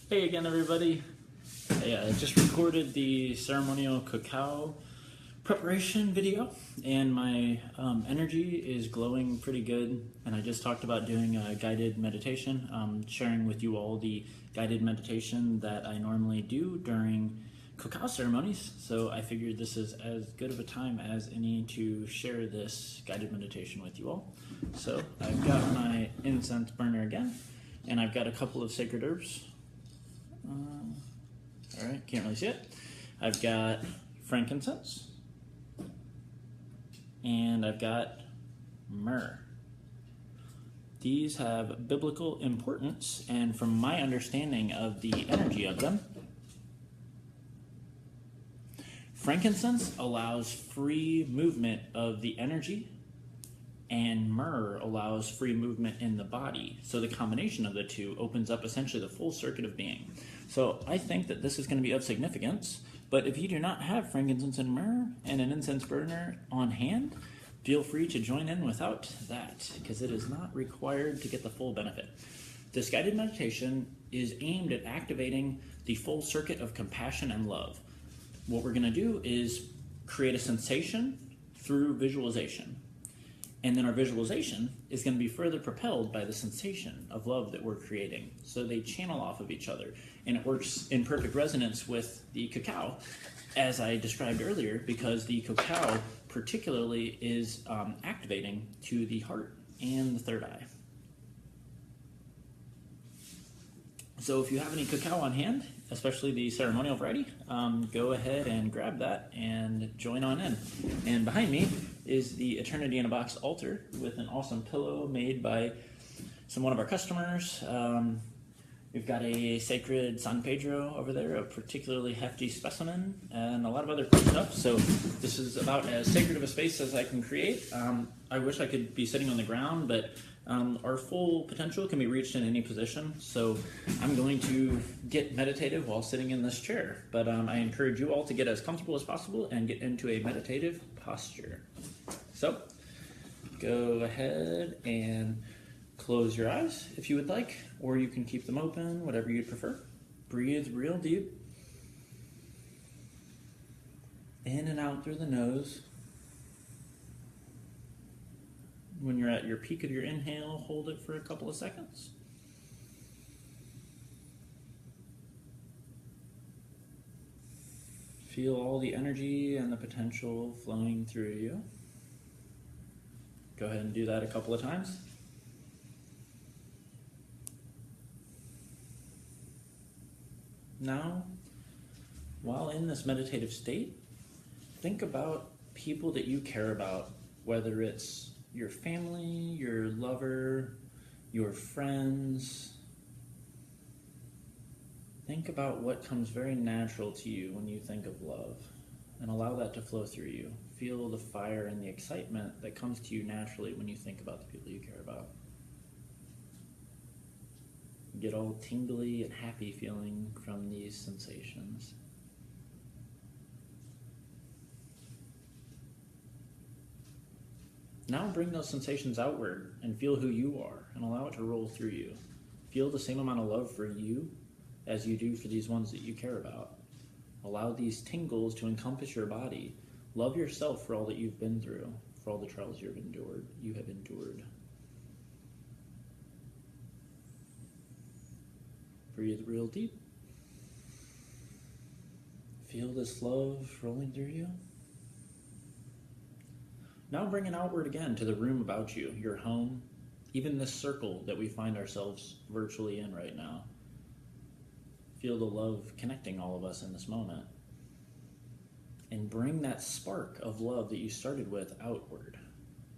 Hey again, everybody. I just recorded the ceremonial cacao preparation video, and my energy is glowing pretty good. And I just talked about doing a guided meditation, sharing with you all the guided meditation that I normally do during cacao ceremonies. So I figured this is as good of a time as any to share this guided meditation with you all. So I've got my incense burner again, and I've got a couple of sacred herbs. All right, can't really see it. I've got frankincense, and I've got myrrh. These have biblical importance, and from my understanding of the energy of them, frankincense allows free movement of the energy, and myrrh allows free movement in the body. So the combination of the two opens up essentially the full circuit of being. So I think that this is going to be of significance, but if you do not have frankincense and myrrh and an incense burner on hand, feel free to join in without that, because it is not required to get the full benefit. This guided meditation is aimed at activating the full circuit of compassion and love. What we're going to do is create a sensation through visualization. And then our visualization is going to be further propelled by the sensation of love that we're creating. So they channel off of each other. And it works in perfect resonance with the cacao, as I described earlier, because the cacao particularly is activating to the heart and the third eye. So if you have any cacao on hand, especially the ceremonial variety, go ahead and grab that and join on in. And behind me is the Eternity in a Box altar with an awesome pillow made by one of our customers. We've got a sacred San Pedro over there, a particularly hefty specimen, and a lot of other cool stuff. So this is about as sacred of a space as I can create. I wish I could be sitting on the ground, but our full potential can be reached in any position. So I'm going to get meditative while sitting in this chair. But I encourage you all to get as comfortable as possible and get into a meditative posture. So go ahead and close your eyes if you would like, or you can keep them open, whatever you'd prefer. Breathe real deep. In and out through the nose. When you're at your peak of your inhale, hold it for a couple of seconds. Feel all the energy and the potential flowing through you. Go ahead and do that a couple of times. Now, while in this meditative state, think about people that you care about, whether it's your family, your lover, your friends. Think about what comes very natural to you when you think of love, and allow that to flow through you. Feel the fire and the excitement that comes to you naturally when you think about the people you care about. Get all tingly and happy feeling from these sensations. Now bring those sensations outward and feel who you are and allow it to roll through you. Feel the same amount of love for you as you do for these ones that you care about. Allow these tingles to encompass your body. Love yourself for all that you've been through, for all the trials you have endured. Breathe real deep. Feel this love rolling through you. Now bring it outward again to the room about you, your home, even this circle that we find ourselves virtually in right now. Feel the love connecting all of us in this moment. And bring that spark of love that you started with outward.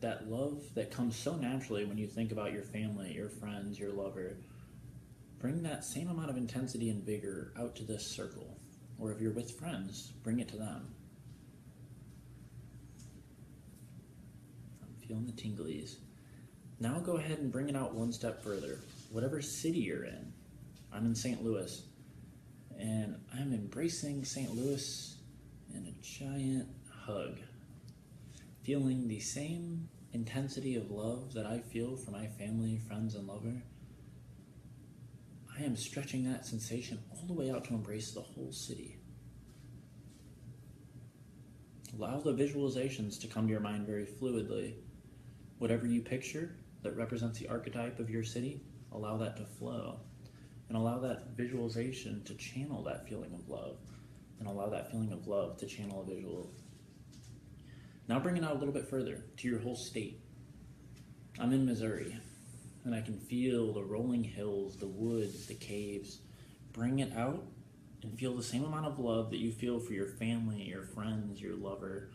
That love that comes so naturally when you think about your family, your friends, your lover. Bring that same amount of intensity and vigor out to this circle. Or if you're with friends, bring it to them. I'm feeling the tinglies. Now go ahead and bring it out one step further. Whatever city you're in. I'm in St. Louis. And I'm embracing St. Louis in a giant hug. Feeling the same intensity of love that I feel for my family, friends, and lover. I am stretching that sensation all the way out to embrace the whole city. Allow the visualizations to come to your mind very fluidly. Whatever you picture that represents the archetype of your city, allow that to flow. And allow that visualization to channel that feeling of love. And allow that feeling of love to channel a visual. Now bring it out a little bit further to your whole state. I'm in Missouri, and I can feel the rolling hills, the woods, the caves. Bring it out and feel the same amount of love that you feel for your family, your friends, your lover.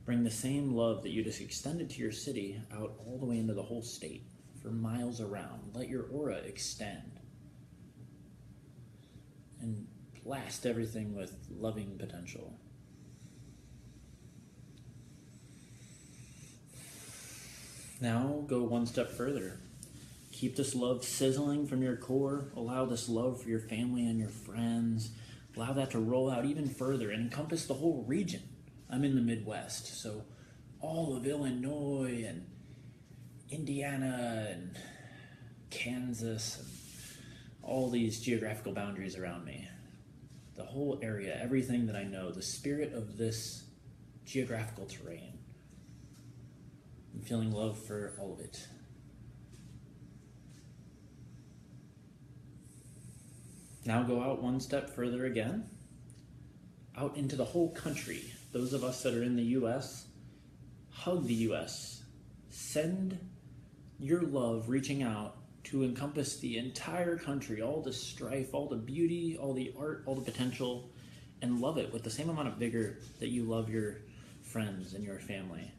Bring the same love that you just extended to your city out all the way into the whole state, for miles around. Let your aura extend. And blast everything with loving potential. Now go one step further. Keep this love sizzling from your core. Allow this love for your family and your friends. Allow that to roll out even further and encompass the whole region. I'm in the Midwest, so all of Illinois and Indiana and Kansas and all these geographical boundaries around me. The whole area, everything that I know, the spirit of this geographical terrain. I'm feeling love for all of it. Now go out one step further again, out into the whole country. Those of us that are in the U.S., hug the U.S. Send your love reaching out to encompass the entire country, all the strife, all the beauty, all the art, all the potential, and love it with the same amount of vigor that you love your friends and your family.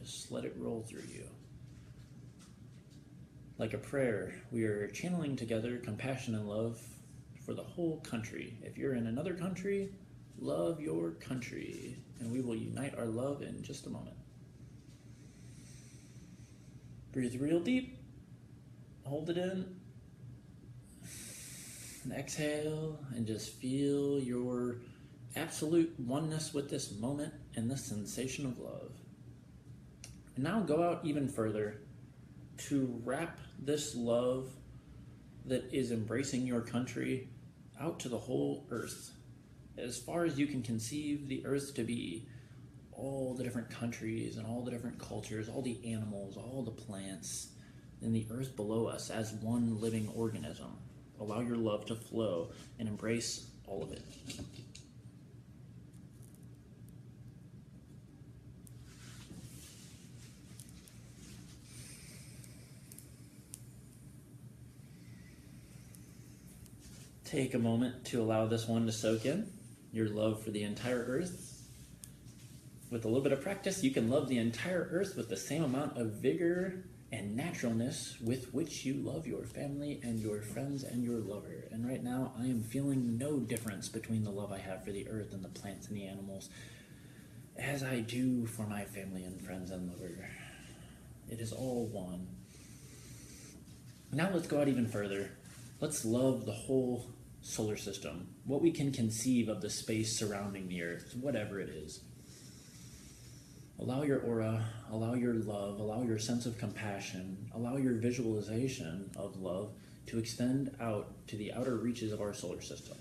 Just let it roll through you. Like a prayer, we are channeling together compassion and love for the whole country. If you're in another country, love your country, and we will unite our love in just a moment. Breathe real deep, hold it in, and exhale, and just feel your absolute oneness with this moment and this sensation of love. And now go out even further to wrap this love that is embracing your country out to the whole earth. As far as you can conceive the earth to be, all the different countries and all the different cultures, all the animals, all the plants, and the earth below us as one living organism. Allow your love to flow and embrace all of it. Take a moment to allow this one to soak in, your love for the entire earth. With a little bit of practice, you can love the entire earth with the same amount of vigor and naturalness with which you love your family and your friends and your lover. And right now, I am feeling no difference between the love I have for the earth and the plants and the animals as I do for my family and friends and lover. It is all one. Now let's go out even further. Let's love the whole solar system, what we can conceive of the space surrounding the earth, whatever it is. Allow your aura, allow your love, allow your sense of compassion, allow your visualization of love to extend out to the outer reaches of our solar system.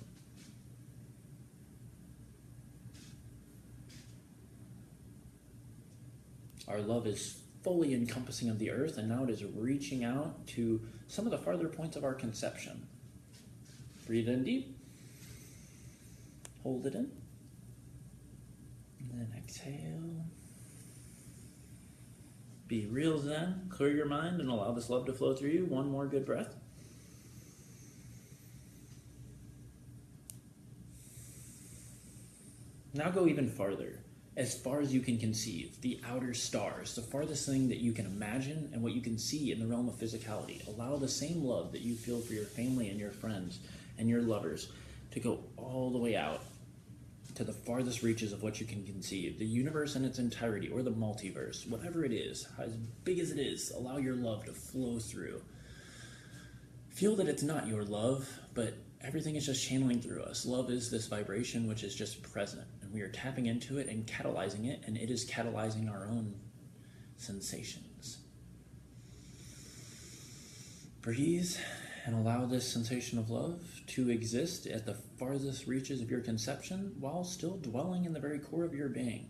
Our love is fully encompassing of the earth, and now it is reaching out to some of the farther points of our conception. Breathe in deep. Hold it in. And then exhale. Be real zen. Clear your mind and allow this love to flow through you. One more good breath. Now go even farther. As far as you can conceive, the outer stars, the farthest thing that you can imagine and what you can see in the realm of physicality. Allow the same love that you feel for your family and your friends and your lovers to go all the way out to the farthest reaches of what you can conceive. The universe in its entirety, or the multiverse, whatever it is, as big as it is, allow your love to flow through. Feel that it's not your love, but everything is just channeling through us. Love is this vibration which is just present, and we are tapping into it and catalyzing it, and it is catalyzing our own sensations. Breathe And allow this sensation of love to exist at the farthest reaches of your conception while still dwelling in the very core of your being.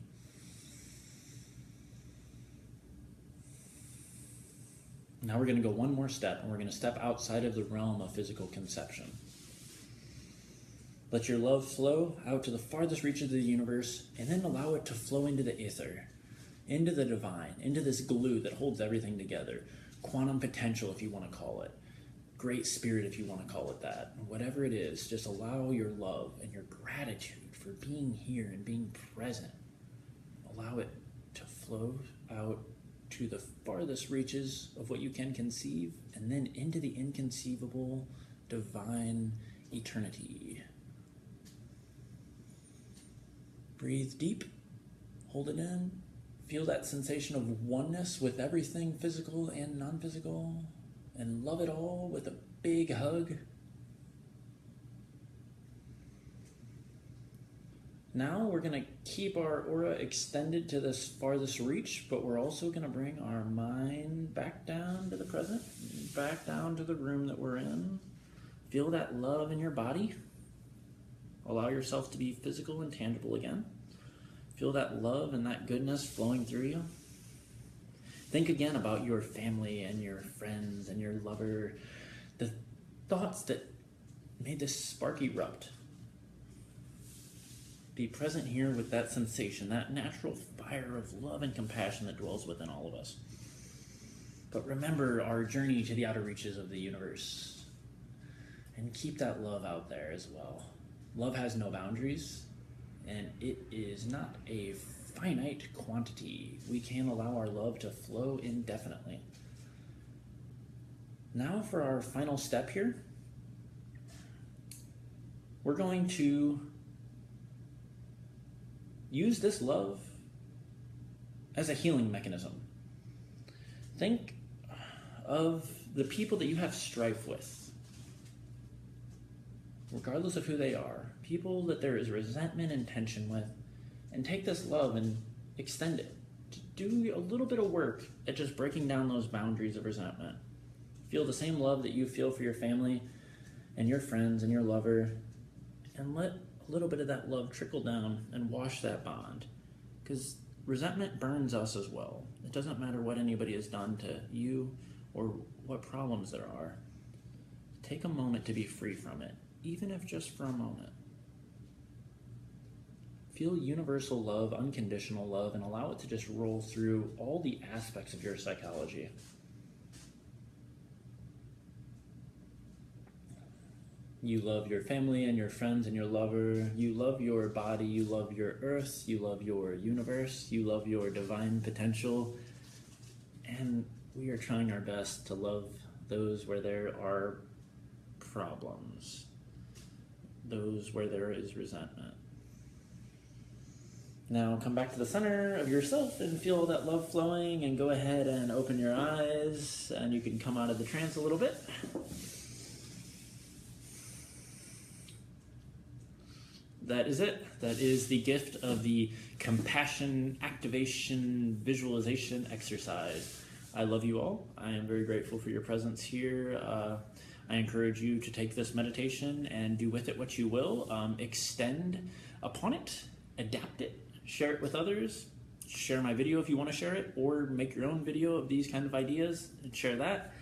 Now we're going to go one more step, and we're going to step outside of the realm of physical conception. Let your love flow out to the farthest reaches of the universe, and then allow it to flow into the ether, into the divine, into this glue that holds everything together. Quantum potential, if you want to call it. Great spirit, if you want to call it that. Whatever it is, just allow your love and your gratitude for being here and being present. Allow it to flow out to the farthest reaches of what you can conceive, and then into the inconceivable, divine eternity. Breathe deep, hold it in, feel that sensation of oneness with everything physical and non-physical, and love it all with a big hug. Now we're going to keep our aura extended to this farthest reach, but we're also going to bring our mind back down to the present, back down to the room that we're in. Feel that love in your body. Allow yourself to be physical and tangible again. Feel that love and that goodness flowing through you. Think again about your family and your friends and your lover, the thoughts that made this spark erupt. Be present here with that sensation, that natural fire of love and compassion that dwells within all of us. But remember our journey to the outer reaches of the universe. And keep that love out there as well. Love has no boundaries, and it is not a finite quantity. We can allow our love to flow indefinitely. Now for our final step here, we're going to use this love as a healing mechanism. Think of the people that you have strife with, regardless of who they are, people that there is resentment and tension with, and take this love and extend it. To do a little bit of work at just breaking down those boundaries of resentment. Feel the same love that you feel for your family and your friends and your lover, and let a little bit of that love trickle down and wash that bond. Because resentment burns us as well. It doesn't matter what anybody has done to you or what problems there are. Take a moment to be free from it, even if just for a moment. Feel universal love, unconditional love, and allow it to just roll through all the aspects of your psychology. You love your family and your friends and your lover. You love your body. You love your earth. You love your universe. You love your divine potential. And we are trying our best to love those where there are problems, those where there is resentment. Now come back to the center of yourself and feel that love flowing, and go ahead and open your eyes, and you can come out of the trance a little bit. That is it. That is the gift of the compassion activation visualization exercise. I love you all. I am very grateful for your presence here. I encourage you to take this meditation and do with it what you will. Extend upon it, adapt it, share it with others, share my video if you want to share it, or make your own video of these kind of ideas and share that.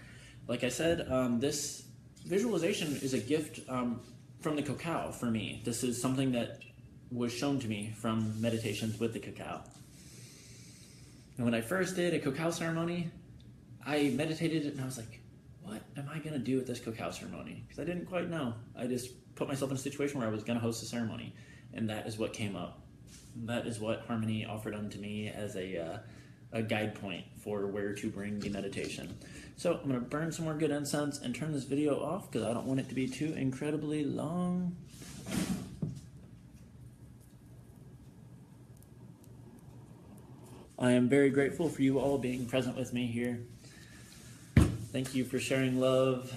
Like I said, this visualization is a gift from the Cacao for me. This is something that was shown to me from meditations with the Cacao. And when I first did a Cacao ceremony, I meditated and I was like, what am I going to do with this Cacao ceremony? Because I didn't quite know. I just put myself in a situation where I was going to host a ceremony, and that is what came up. That is what Harmony offered unto me as a guide point for where to bring the meditation. So I'm going to burn some more good incense and turn this video off because I don't want it to be too incredibly long. I am very grateful for you all being present with me here. Thank you for sharing love,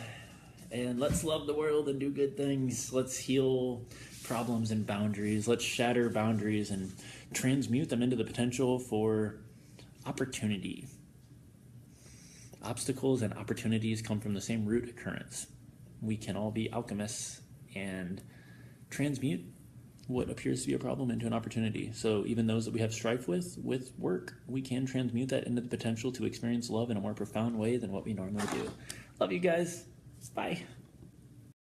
and let's love the world and do good things. Let's heal problems and boundaries. Let's shatter boundaries and transmute them into the potential for opportunity. Obstacles and opportunities come from the same root occurrence. we can all be alchemists and transmute what appears to be a problem into an opportunity. So even those that we have strife with work, we can transmute that into the potential to experience love in a more profound way than what we normally do. Love you guys. Bye.